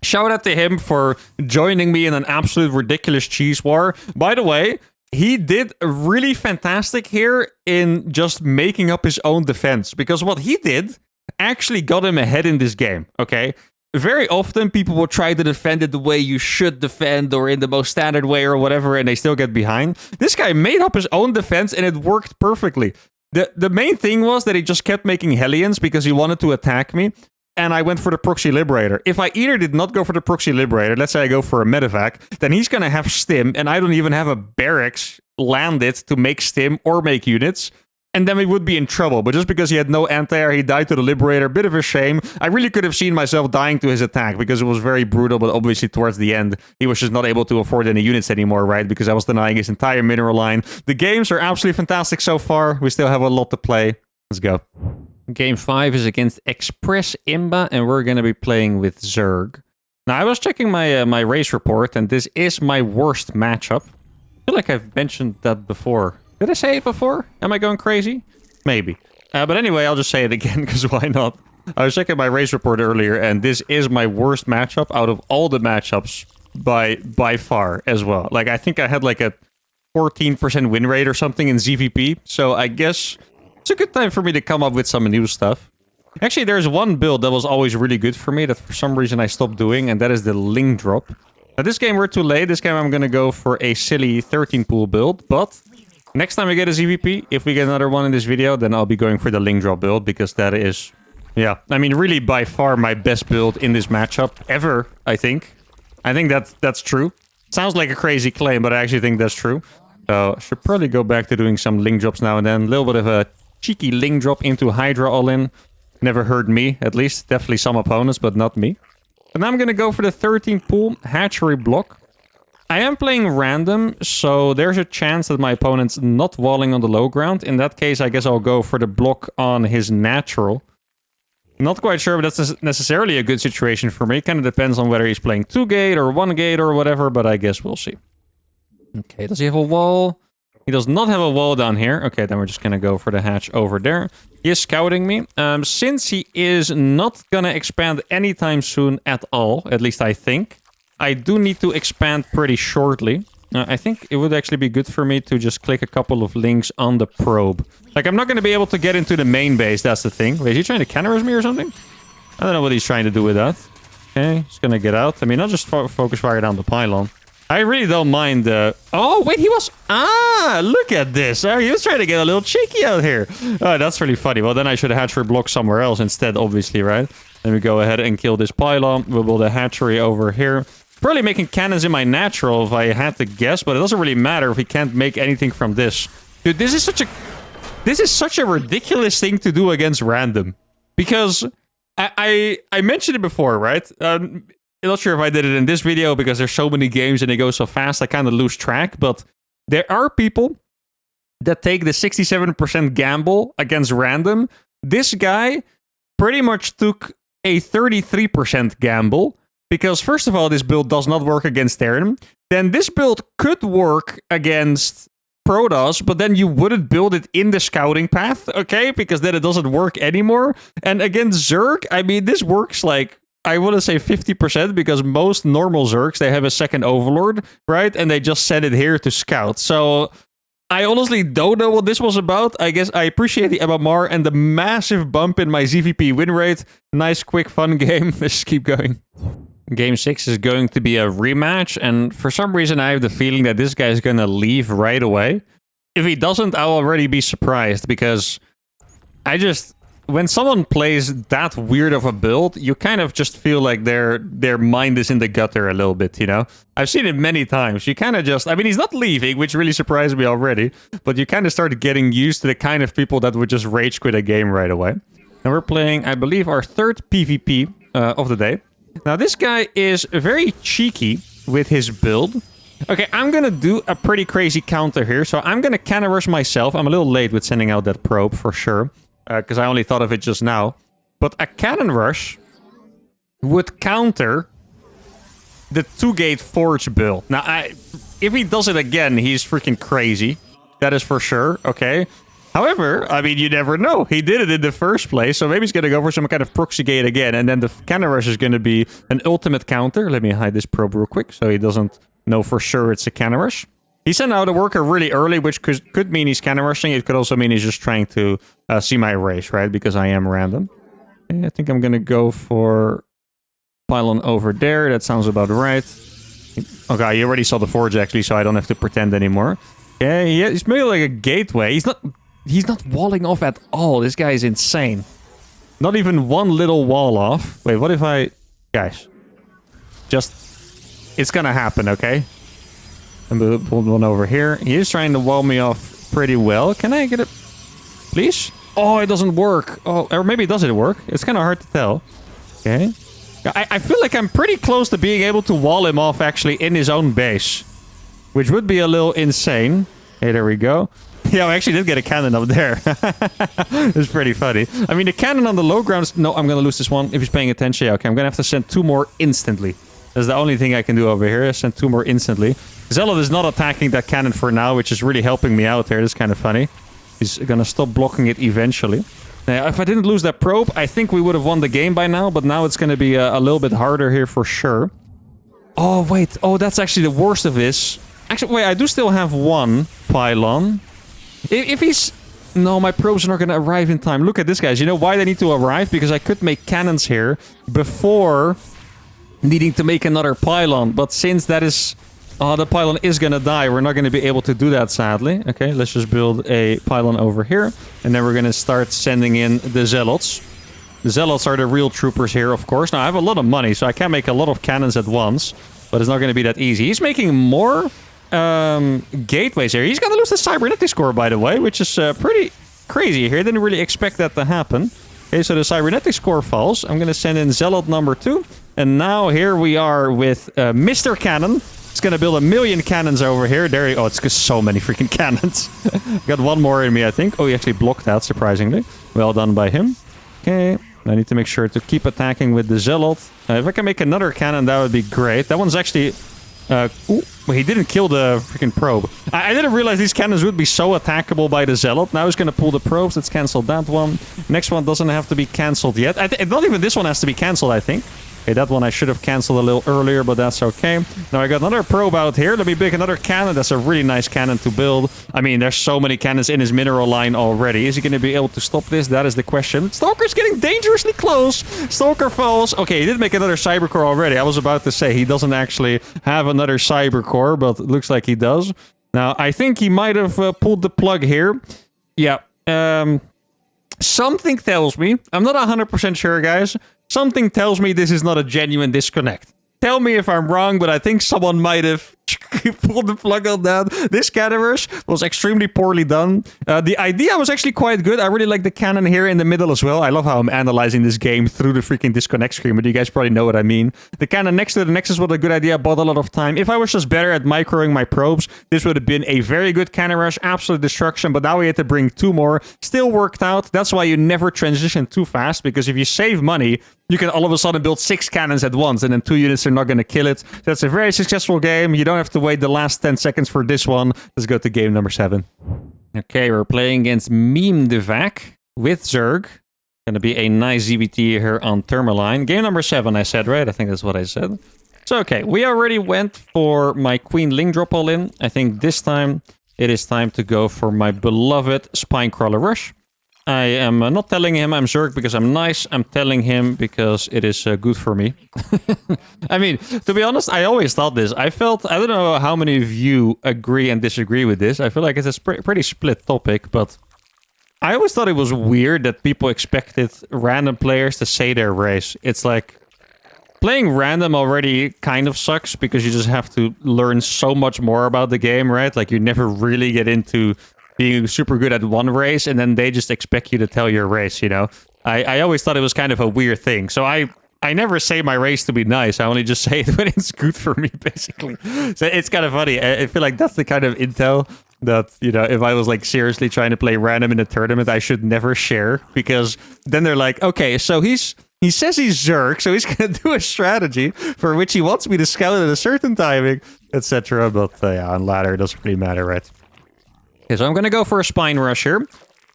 Shout out to him for joining me in an absolute ridiculous cheese war. By the way, he did really fantastic here in just making up his own defense. Because what he did actually got him ahead in this game, okay? Very often, people will try to defend it the way you should defend or in the most standard way or whatever, and they still get behind. This guy made up his own defense, and it worked perfectly. The main thing was that he just kept making Hellions because he wanted to attack me, and I went for the Proxy Liberator. If I either did not go for the Proxy Liberator, let's say I go for a medevac, then he's going to have Stim, and I don't even have a barracks landed to make Stim or make units. And then we would be in trouble. But just because he had no anti-air, he died to the Liberator. Bit of a shame. I really could have seen myself dying to his attack because it was very brutal. But obviously towards the end, he was just not able to afford any units anymore, right? Because I was denying his entire mineral line. The games are absolutely fantastic so far. We still have a lot to play. Let's go. Game 5 is against Express Imba. And we're going to be playing with Zerg. Now, I was checking my race report. And this is my worst matchup. I feel like I've mentioned that before. Did I say it before? Am I going crazy? Maybe. But anyway, I'll just say it again, because why not? I was checking my race report earlier, and this is my worst matchup out of all the matchups by far as well. Like, I think I had like a 14% win rate or something in ZVP, so I guess it's a good time for me to come up with some new stuff. Actually, there's one build that was always really good for me that for some reason I stopped doing, and that is the Link Drop. Now, this game we're too late. This game I'm going to go for a silly 13 pool build, but next time we get a ZVP, if we get another one in this video, then I'll be going for the Link Drop build, because that is, yeah, I mean, really by far my best build in this matchup ever, I think. I think that's true. Sounds like a crazy claim, but I actually think that's true. So I should probably go back to doing some Link Drops now and then. A little bit of a cheeky Link Drop into Hydra all-in. Never hurt me, at least. Definitely some opponents, but not me. And now I'm going to go for the 13 pool hatchery block. I am playing random, so there's a chance that my opponent's not walling on the low ground. In that case, I guess I'll go for the block on his natural. Not quite sure if that's necessarily a good situation for me. Kind of depends on whether he's playing 2 gate or 1 gate or whatever, but I guess we'll see. Okay, does he have a wall? He does not have a wall down here. Okay, then we're just going to go for the hatch over there. He is scouting me. Since he is not going to expand anytime soon at all, at least I think, I do need to expand pretty shortly. I think it would actually be good for me to just click a couple of links on the probe. Like, I'm not going to be able to get into the main base, that's the thing. Wait, is he trying to counter me or something? I don't know what he's trying to do with that. Okay, he's going to get out. I mean, I'll just focus fire down the pylon. I really don't mind Oh, wait, he was... Ah, look at this. Oh, he was trying to get a little cheeky out here. Oh, that's really funny. Well, then I should have hatchery block somewhere else instead, obviously, right? Then we go ahead and kill this pylon. We'll build a hatchery over here. Probably making cannons in my natural if I had to guess, but it doesn't really matter if we can't make anything from this. Dude, this is such a ridiculous thing to do against random. Because I mentioned it before, right? I'm not sure if I did it in this video because there's so many games and they go so fast I kind of lose track, but there are people that take the 67% gamble against random. This guy pretty much took a 33% gamble. Because, first of all, this build does not work against Terran. Then this build could work against Protoss, but then you wouldn't build it in the scouting path, okay? Because then it doesn't work anymore. And against Zerg, I mean, this works like, I want to say 50%, because most normal Zergs, they have a second Overlord, right? And they just send it here to scout. So I honestly don't know what this was about. I guess I appreciate the MMR and the massive bump in my ZVP win rate. Nice, quick, fun game. Let's just keep going. Game 6 is going to be a rematch, and for some reason I have the feeling that this guy is going to leave right away. If he doesn't, I'll already be surprised, because when someone plays that weird of a build, you kind of just feel like their mind is in the gutter a little bit, you know? I've seen it many times. You kind of just... I mean, he's not leaving, which really surprised me already, but you kind of start getting used to the kind of people that would just rage quit a game right away. And we're playing, I believe, our third PvP of the day. Now, this guy is very cheeky with his build. Okay, I'm going to do a pretty crazy counter here. So I'm going to cannon rush myself. I'm a little late with sending out that probe, for sure. Because I only thought of it just now. But a cannon rush would counter the 2-gate forge build. Now, if he does it again, he's freaking crazy. That is for sure, okay? However, I mean, you never know. He did it in the first place, so maybe he's going to go for some kind of proxy gate again, and then the cannon rush is going to be an ultimate counter. Let me hide this probe real quick so he doesn't know for sure it's a cannon rush. He sent out a worker really early, which could mean he's cannon rushing. It could also mean he's just trying to see my race, right? Because I am random. Okay, I think I'm going to go for pylon over there. That sounds about right. Okay, you already saw the forge, actually, so I don't have to pretend anymore. Okay, yeah, he's maybe like a gateway. He's not walling off at all. This guy is insane. Not even one little wall off. Wait, what if I... Guys. Just... It's gonna happen, okay? I'm gonna pull one over here. He is trying to wall me off pretty well. Can I get it? Please? Oh, it doesn't work. Oh, or maybe does it work? It's kind of hard to tell. Okay. I feel like I'm pretty close to being able to wall him off actually in his own base. Which would be a little insane. Hey, there we go. Yeah, I actually did get a cannon up there. It's pretty funny. I mean, the cannon on the low grounds... No, I'm going to lose this one if he's paying attention. Yeah, okay, I'm going to have to send 2 more instantly. That's the only thing I can do over here. Send 2 more instantly. Zealot is not attacking that cannon for now, which is really helping me out here. That's kind of funny. He's going to stop blocking it eventually. Now, if I didn't lose that probe, I think we would have won the game by now. But now it's going to be a little bit harder here for sure. Oh, wait. Oh, that's actually the worst of this. Actually, wait, I do still have 1 pylon. If he's... No, my probes are not going to arrive in time. Look at this, guys. You know why they need to arrive? Because I could make cannons here before needing to make another pylon. But since that is... Oh, the pylon is going to die. We're not going to be able to do that, sadly. Okay, let's just build a pylon over here. And then we're going to start sending in the zealots. The zealots are the real troopers here, of course. Now, I have a lot of money, so I can make a lot of cannons at once. But it's not going to be that easy. He's making more... gateways here. He's gonna lose the cybernetic score, by the way, which is pretty crazy here. Didn't really expect that to happen. Okay, so the cybernetic score falls. I'm gonna send in Zealot number 2. And now here we are with Mr. Cannon. It's gonna build 1,000,000 cannons over here. There you go. Oh, it's just so many freaking cannons. Got 1 more in me, I think. Oh, he actually blocked that, surprisingly. Well done by him. Okay. I need to make sure to keep attacking with the Zealot. If I can make another cannon, that would be great. That one's actually... Ooh, he didn't kill the freaking probe. I didn't realize these cannons would be so attackable by the Zealot. Now he's going to pull the probes. Let's cancel that one. Next one doesn't have to be cancelled yet. Not even this one has to be cancelled, I think. Okay, that one I should have cancelled a little earlier, but that's okay. Now I got another probe out here. Let me make another cannon. That's a really nice cannon to build. I mean, there's so many cannons in his mineral line already. Is he going to be able to stop this? That is the question. Stalker's getting dangerously close. Stalker falls. Okay, he did make another cybercore already. I was about to say he doesn't actually have another cybercore, but it looks like he does. Now, I think he might have pulled the plug here. Yeah. Something tells me, I'm not 100% sure, guys. Something tells me this is not a genuine disconnect. Tell me if I'm wrong, but I think someone might have pulled the plug on that. This cannon rush was extremely poorly done. The idea was actually quite good. I really like the cannon here in the middle as well. I love how I'm analyzing this game through the freaking disconnect screen, but you guys probably know what I mean. The cannon next to the Nexus was a good idea, bought a lot of time. If I was just better at microing my probes, this would have been a very good cannon rush, absolute destruction, but now we had to bring 2 more. Still worked out. That's why you never transition too fast, because if you save money, you can all of a sudden build 6 cannons at once, and then 2 units are not going to kill it. That's a very successful game. You don't have to wait the last 10 seconds for this one. Let's go to game number 7. Okay, we're playing against Meme the Vac with Zerg. Gonna be a nice ZVT here on Thermaline. Game number 7, I said, right? I think that's what I said. So, okay, we already went for my Queen Ling drop all in. I think this time it is time to go for my beloved Spinecrawler Rush. I am not telling him I'm Zerg because I'm nice. I'm telling him because it is good for me. I mean, to be honest, I always thought this. I don't know how many of you agree and disagree with this. I feel like it's a pretty split topic, but I always thought it was weird that people expected random players to say their race. It's like, playing random already kind of sucks because you just have to learn so much more about the game, right? Like, you never really get into being super good at one race, and then they just expect you to tell your race, you know? I always thought it was kind of a weird thing. So I never say my race to be nice. I only just say it when it's good for me, basically. So it's kind of funny. I feel like that's the kind of intel that, you know, if I was like seriously trying to play random in a tournament, I should never share, because then they're like, okay, so he's He says he's Zerg, so he's going to do a strategy for which he wants me to scout at a certain timing, etc. But yeah, on ladder, it doesn't really matter, right? Okay, so I'm going to go for a Spine Rush here.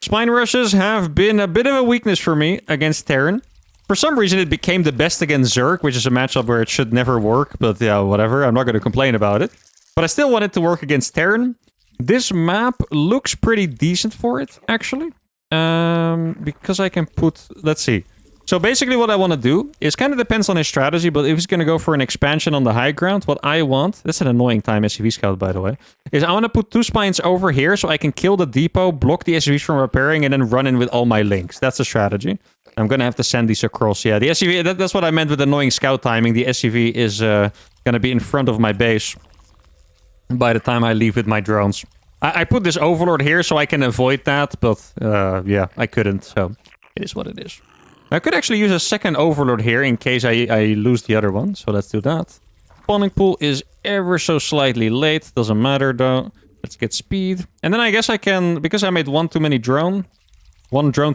Spine Rushes have been a bit of a weakness for me against Terran. For some reason, it became the best against Zerg, which is a matchup where it should never work. But yeah, whatever. I'm not going to complain about it. But I still want it to work against Terran. This map looks pretty decent for it, actually. Because I can put... Let's see. So basically what I want to do is kind of depends on his strategy, but if he's going to go for an expansion on the high ground, what I want... That's an annoying time SCV scout, by the way. Is I want to put 2 spines over here so I can kill the depot, block the SCVs from repairing, and then run in with all my links. That's the strategy. I'm going to have to send these across. Yeah, the SCV... That's what I meant with annoying scout timing. The SCV is going to be in front of my base by the time I leave with my drones. I put this Overlord here so I can avoid that, but yeah, I couldn't, so it is what it is. I could actually use a second Overlord here in case I lose the other one, so let's do that. Spawning pool is ever so slightly late, doesn't matter though. Let's get speed. And then I guess I can, because I made one drone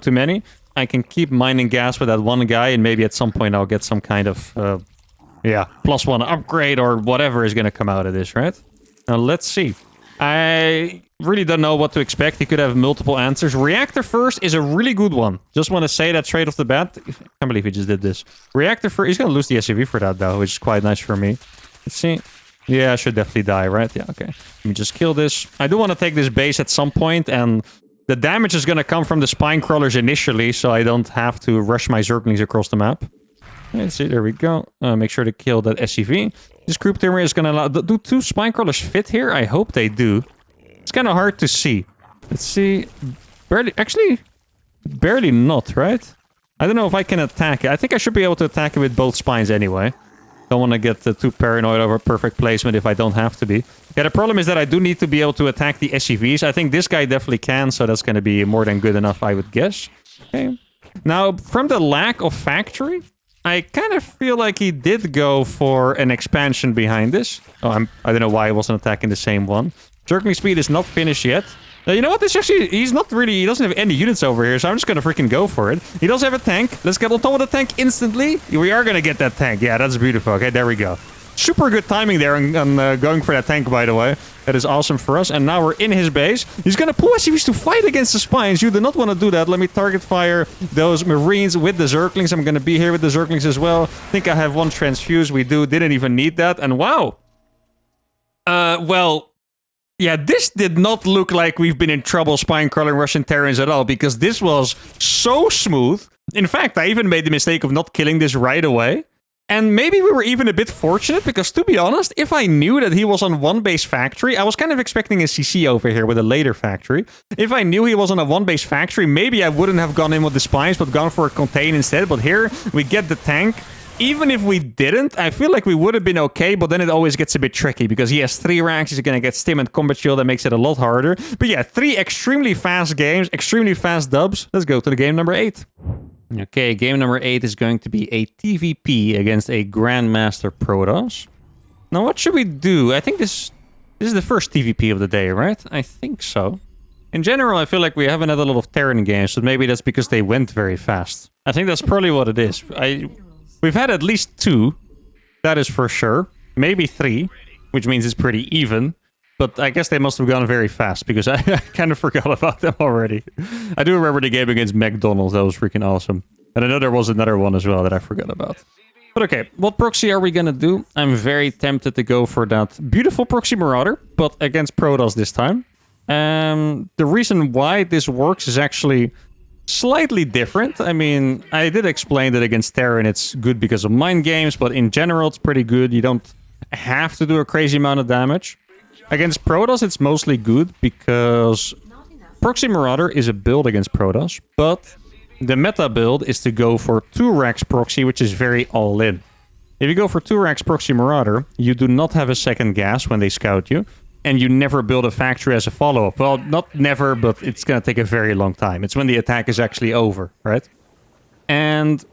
too many, I can keep mining gas with that one guy, and maybe at some point I'll get some kind of, yeah, +1 upgrade or whatever is going to come out of this, right? Now let's see. I really don't know what to expect. He could have multiple answers. Reactor first is a really good one. Just want to say that straight off the bat. I can't believe he just did this. Reactor first. He's going to lose the SCV for that, though, which is quite nice for me. Let's see. Yeah, I should definitely die, right? Yeah, okay. Let me just kill this. I do want to take this base at some point, and the damage is going to come from the spine crawlers initially, so I don't have to rush my Zerglings across the map. Let's see, there we go. Make sure to kill that SCV. This group timer is gonna allow... Do 2 spine crawlers fit here? I hope they do. It's kind of hard to see. Let's see. Barely... Actually, barely not, right? I don't know if I can attack it. I think I should be able to attack it with both spines anyway. Don't want to get too paranoid over perfect placement if I don't have to be. Yeah, the problem is that I do need to be able to attack the SCVs. I think this guy definitely can, so that's going to be more than good enough, I would guess. Okay. Now, from the lack of factory... I kind of feel like he did go for an expansion behind this. Oh, I don't know why he wasn't attacking the same one. Zergling speed is not finished yet. You know what? This actually, he doesn't have any units over here, so I'm just gonna freaking go for it. He does have a tank. Let's get on top of the tank instantly. We are gonna get that tank. Yeah, that's beautiful. Okay, there we go. Super good timing there on going for that tank, by the way. That is awesome for us. And now we're in his base. He's going to pull SCVs to fight against the spines. You do not want to do that. Let me target fire those Marines with the Zerglings. I'm going to be here with the Zerglings as well. I think I have 1 transfuse. We do. Didn't even need that. And wow. Well, yeah, this did not look like we've been in trouble spine crawling Russian Terrans at all, because this was so smooth. In fact, I even made the mistake of not killing this right away. And maybe we were even a bit fortunate, because to be honest, if I knew that he was on 1 base factory, I was kind of expecting a CC over here with a later factory. If I knew he was on a 1 base factory, maybe I wouldn't have gone in with the spines, but gone for a contain instead. But here, we get the tank. Even if we didn't, I feel like we would have been okay, but then it always gets a bit tricky, because he has 3 racks, he's going to get stim and combat shield, that makes it a lot harder. But yeah, 3 extremely fast games, extremely fast dubs. Let's go to the game number 8. Okay, game number 8 is going to be a TVP against a Grandmaster Protoss. Now, what should we do? I think this is the first TVP of the day, right? I think so. In general, I feel like we haven't had a lot of Terran games, but maybe that's because they went very fast. I think that's probably what it is. We've had at least 2, that is for sure. Maybe 3, which means it's pretty even. But I guess they must have gone very fast, because I kind of forgot about them already. I do remember the game against McDonald's. That was freaking awesome. And I know there was another one as well that I forgot about. But okay, what proxy are we going to do? I'm very tempted to go for that beautiful proxy Marauder, but against Protoss this time. The reason why this works is actually slightly different. I mean, I did explain that against Terran it's good because of mind games, but in general it's pretty good. You don't have to do a crazy amount of damage. Against Protoss, it's mostly good because Proxy Marauder is a build against Protoss, but the meta build is to go for 2 racks Proxy, which is very all-in. If you go for 2 racks Proxy Marauder, you do not have a second gas when they scout you, and you never build a factory as a follow-up. Well, not never, but it's going to take a very long time. It's when the attack is actually over, right? And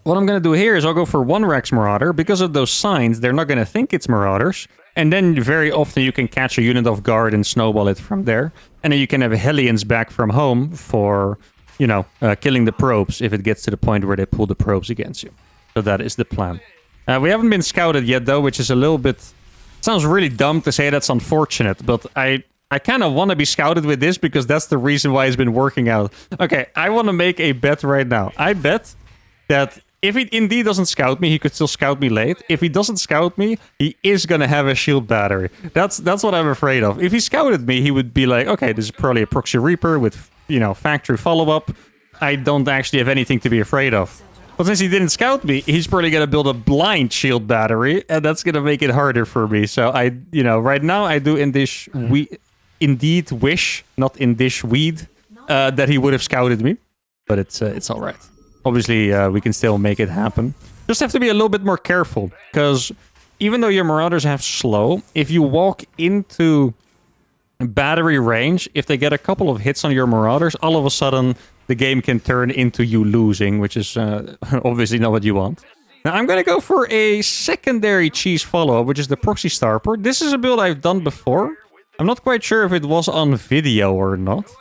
what I'm going to do here is I'll go for 1 Rex Marauder. Because of those signs, they're not going to think it's Marauders. And then very often you can catch a unit off guard and snowball it from there. And then you can have Hellions back from home for killing the probes if it gets to the point where they pull the probes against you. So that is the plan. We haven't been scouted yet, though, which is a little bit... Sounds really dumb to say, that's unfortunate, but I kind of want to be scouted with this because that's the reason why it's been working out. Okay, I want to make a bet right now. I bet that if he indeed doesn't scout me, he could still scout me late. If he doesn't scout me, he is going to have a shield battery. That's what I'm afraid of. If he scouted me, he would be like, okay, this is probably a proxy reaper with, factory follow-up. I don't actually have anything to be afraid of. But since he didn't scout me, he's probably going to build a blind shield battery, and that's going to make it harder for me. So right now I do indeed wish, not in dish weed, that he would have scouted me. But it's all right. Obviously, we can still make it happen. Just have to be a little bit more careful, because even though your Marauders have slow, if you walk into battery range, if they get a couple of hits on your Marauders, all of a sudden the game can turn into you losing, which is obviously not what you want. Now I'm going to go for a secondary cheese follow-up, which is the Proxy Starport. This is a build I've done before. I'm not quite sure if it was on video or not.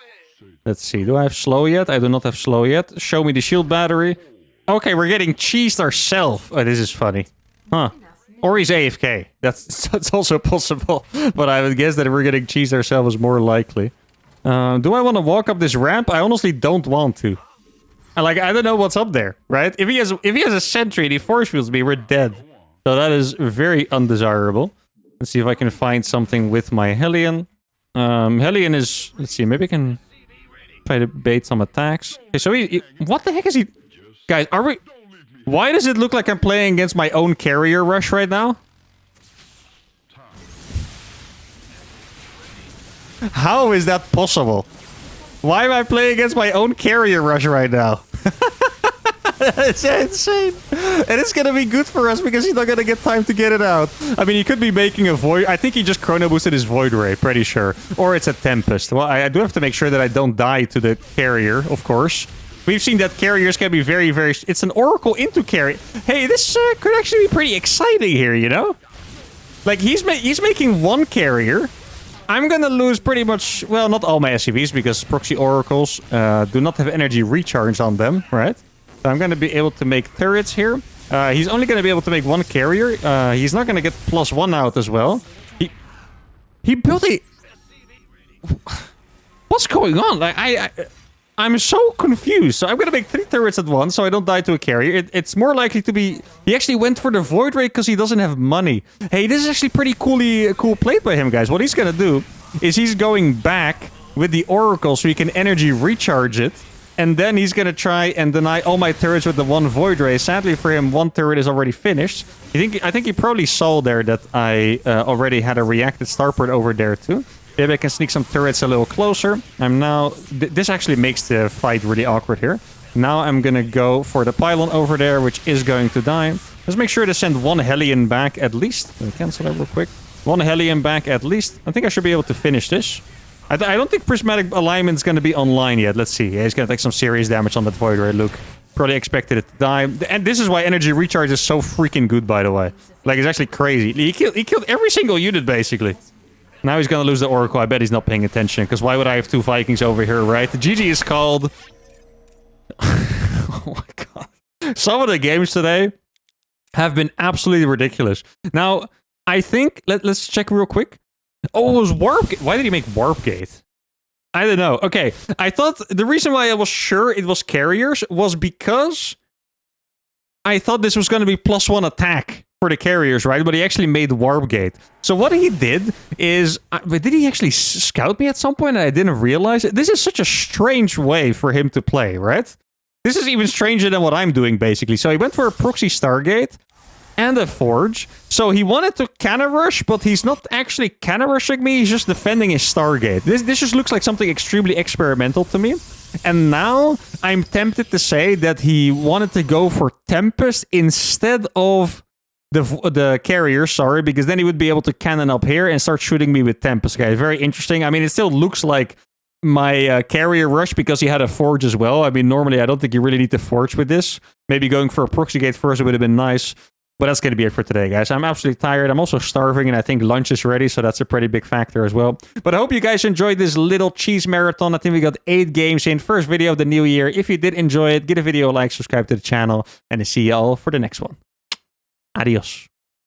Let's see, do I have slow yet? I do not have slow yet. Show me the shield battery. Okay, we're getting cheesed ourselves. Oh, this is funny. Huh. Or he's AFK. That's also possible. But I would guess that we're getting cheesed ourselves is more likely. Do I want to walk up this ramp? I honestly don't want to. I don't know what's up there, right? If he has a sentry and he force fields me, we're dead. So that is very undesirable. Let's see if I can find something with my Hellion. Hellion is... Let's see, maybe I can try to bait some attacks. Okay, so what the heck is he... Guys, are we... Why does it look like I'm playing against my own carrier rush right now? How is that possible? Why am I playing against my own carrier rush right now? It's insane. And it's gonna be good for us because he's not gonna get time to get it out. I mean, he could be making a void... I think he just chrono boosted his void ray, pretty sure. Or it's a Tempest. Well, I do have to make sure that I don't die to the carrier, of course. We've seen that carriers can be very, very... It's an Oracle into carrier. Hey, this could actually be pretty exciting here, you know? Like, he's making one carrier... I'm gonna lose pretty much, well, not all my SCVs, because proxy oracles do not have energy recharge on them, right? So I'm gonna be able to make turrets here. He's only gonna be able to make one carrier. He's not gonna get +1 out as well. He built a... What's going on? Like, I'm so confused. So I'm gonna make 3 turrets at once, so I don't die to a carrier. It's more likely to be... He actually went for the Void Ray because he doesn't have money. Hey, this is actually pretty cool played by him, guys. What he's gonna do is he's going back with the Oracle so he can energy recharge it. And then he's gonna try and deny all my turrets with the 1 Void Ray. Sadly for him, 1 turret is already finished. I think he probably saw there that I already had a reacted starport over there too. Maybe I can sneak some turrets a little closer. I'm now... This actually makes the fight really awkward here. Now I'm gonna go for the pylon over there, which is going to die. Let's make sure to send 1 Hellion back at least. Let me cancel that real quick. 1 Hellion back at least. I think I should be able to finish this. I don't think Prismatic Alignment's gonna be online yet. Let's see. Yeah, he's gonna take some serious damage on that Void Ray. Look, probably expected it to die. And this is why energy recharge is so freaking good, by the way. Like, it's actually crazy. He killed every single unit, basically. Now he's gonna lose the Oracle. I bet he's not paying attention, because why would I have 2 Vikings over here, right? The GG is called. Oh my god. Some of the games today have been absolutely ridiculous. Now, I think... Let's check real quick. Oh, it was Warp Gate. Why did he make Warp Gate? I don't know. Okay, I thought... The reason why I was sure it was carriers was because I thought this was gonna be +1 attack for the carriers, right? But he actually made Warp Gate. So what he did is... But did he actually scout me at some point and I didn't realize it? This is such a strange way for him to play, right? This is even stranger than what I'm doing, basically. So he went for a Proxy Stargate and a Forge. So he wanted to cannon rush, but he's not actually cannon rushing me. He's just defending his Stargate. This just looks like something extremely experimental to me. And now I'm tempted to say that he wanted to go for Tempest instead of the carrier, sorry, because then he would be able to cannon up here and start shooting me with Tempest. Okay, very interesting. I mean, it still looks like my carrier rush because he had a Forge as well. I mean, normally I don't think you really need to Forge with this. Maybe going for a Proxy Gate first would have been nice. But that's going to be it for today, guys. I'm absolutely tired. I'm also starving, and I think lunch is ready, so that's a pretty big factor as well. But I hope you guys enjoyed this little cheese marathon. I think we got 8 games in. First video of the new year. If you did enjoy it, give the video a like, subscribe to the channel, and I'll see you all for the next one. Adios.